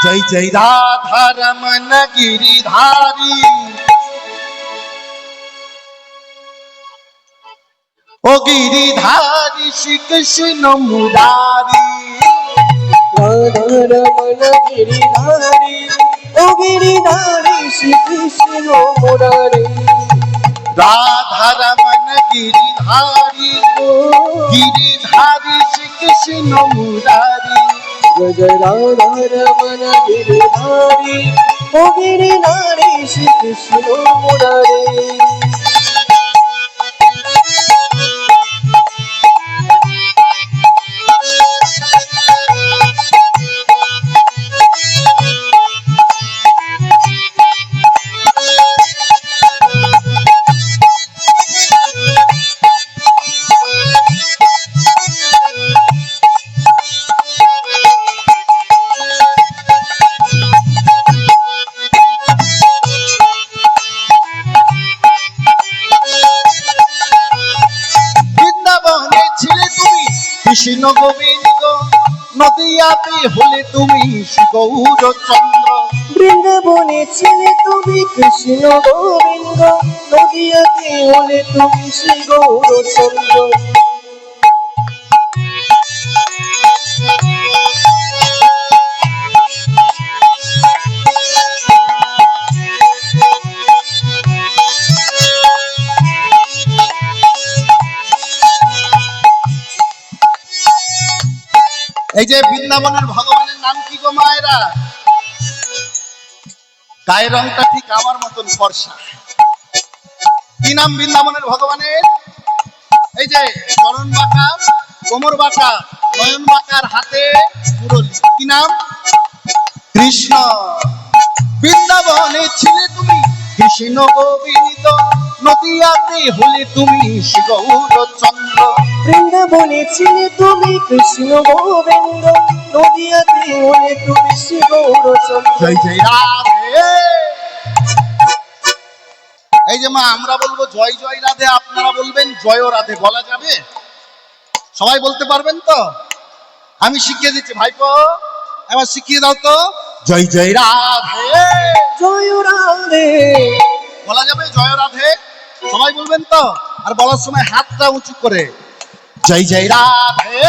जय जय राधा रमन गिरिधारी ओ गिरिधारी श्री कृष्ण मुरारी राधा रमन गिरिधारी ओ गिरिधारी श्री कृष्ण मुरारी राधा रमन गिरिधारी गिरिधारी श्री कृष्ण मुरारी जय जय राधा रमन गिरिधारी ओ गिरिधारी श्री कृष्ण मुरारी কৃষ্ণ গোবিন্দ নদিয়াতে হলে তুমি গৌরচন্দ্র বৃন্দাবনে ছিলে তুমি কৃষ্ণ গোবিন্দ নদিয়াতে হলে তুমি শ্রী গৌরচন্দ্র এই যে বৃন্দাবনের ভগবানের নাম কি গো মায়েরা? গায়ের রংটা ঠিক আমার মতন ফর্সা। কি নাম বৃন্দাবনের ভগবানের? এই যে চরণ বাঁকা, কোমর বাঁকা, নয়ন বাঁকার, হাতে মুরলী। কি নাম? কৃষ্ণ। বৃন্দাবনে ছিলে তুমি কৃষ্ণ গোবিন্দ নদিয়াতে হলে তুমি শ্রী গৌরচন্দ্র। বৃন্দাবনে ছিলে তুমি কৃষ্ণ গোবিন্দ নদিয়াতে হলে তুমি শ্রী গৌরচন্দ্র। জয় জয় রাধে। এই যে মা আমরা বলবো জয় জয় রাধে, আপনারা বলবেন জয় রাধে। বলা যাবে? সবাই বলতে পারবেন তো? আমি শিখিয়ে দিচ্ছি ভাইপো, এবার শিখিয়ে দাও তো। জয় জয় রাধে, জয় রাধে। বলা যাবে জয় রাধে? সবাই বলবেন তো? আর বলার সময় হাতটা উঁচু করে জয় জয় রাধে,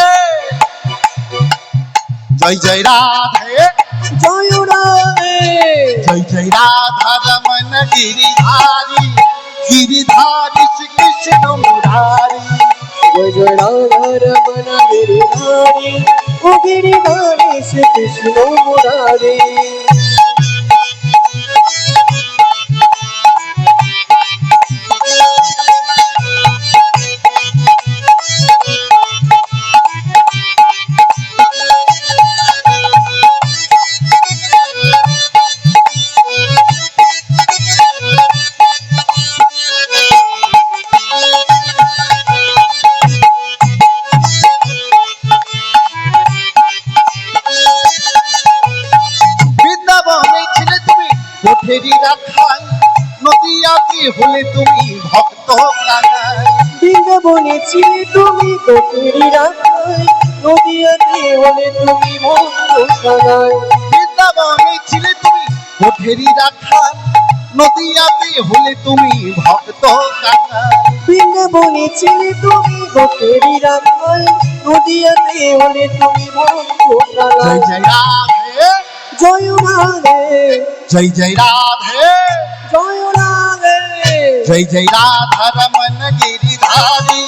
জয় জয় রাধে, জয় রাধে। জয় জয় রাধা রমন গিরিধারি গিরিধারি শ্রী কৃষ্ণ মুরারি। জয় জয় রাধা রমন গিরিধারি ও গিরিধারি শ্রী কৃষ্ণ মুরারি। নদিয়াতে হলে তুমি ভক্ত কানাই। বৃন্দাবনে ছিলে তুমি কোঠেরি রাখাই নদিয়াতে হলে তুমি ভক্ত কানাই। বৃন্দাবনে ছিলে তুমি কোঠেরি রাখাই নদিয়াতে হলে তুমি ভক্ত কানাই। বৃন্দাবনে ছিলে তুমি কোঠেরি রাখাই নদিয়াতে হলে তুমি ভক্ত কানাই। জয় জয় রাধে, জয় রাধে, জয় জয় রাধে, জয় রাধে। জয় জয় রাধা রমন গিরিধারি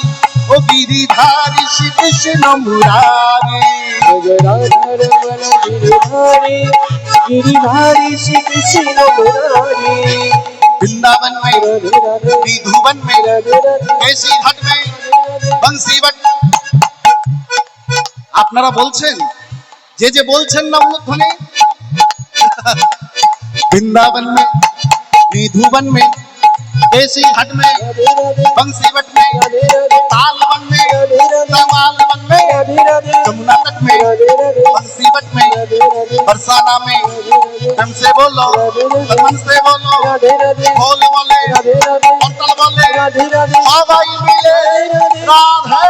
ও গিরিধারি শ্রী কৃষ্ণ মুরারি। জয় রাধা রমন গিরিধারি गिरिधारी श्री कृष्ण मुरारी। वृंदावन में, निधुवन में, केसी घाट में, बंसी बट। আপনারা বলছেন, যে যে বলছেন না উলুধ্বনি। वृंदावन में, निधुवन में, केसी घाट में, बंसी बट में, ताल वन में, कमाल वन में, जमुना तट में, बंसी बट में, बरसाना में। हम से बोलो, मन से बोलो, बोल बोले, होटल बोले, सबाई मिले राधे।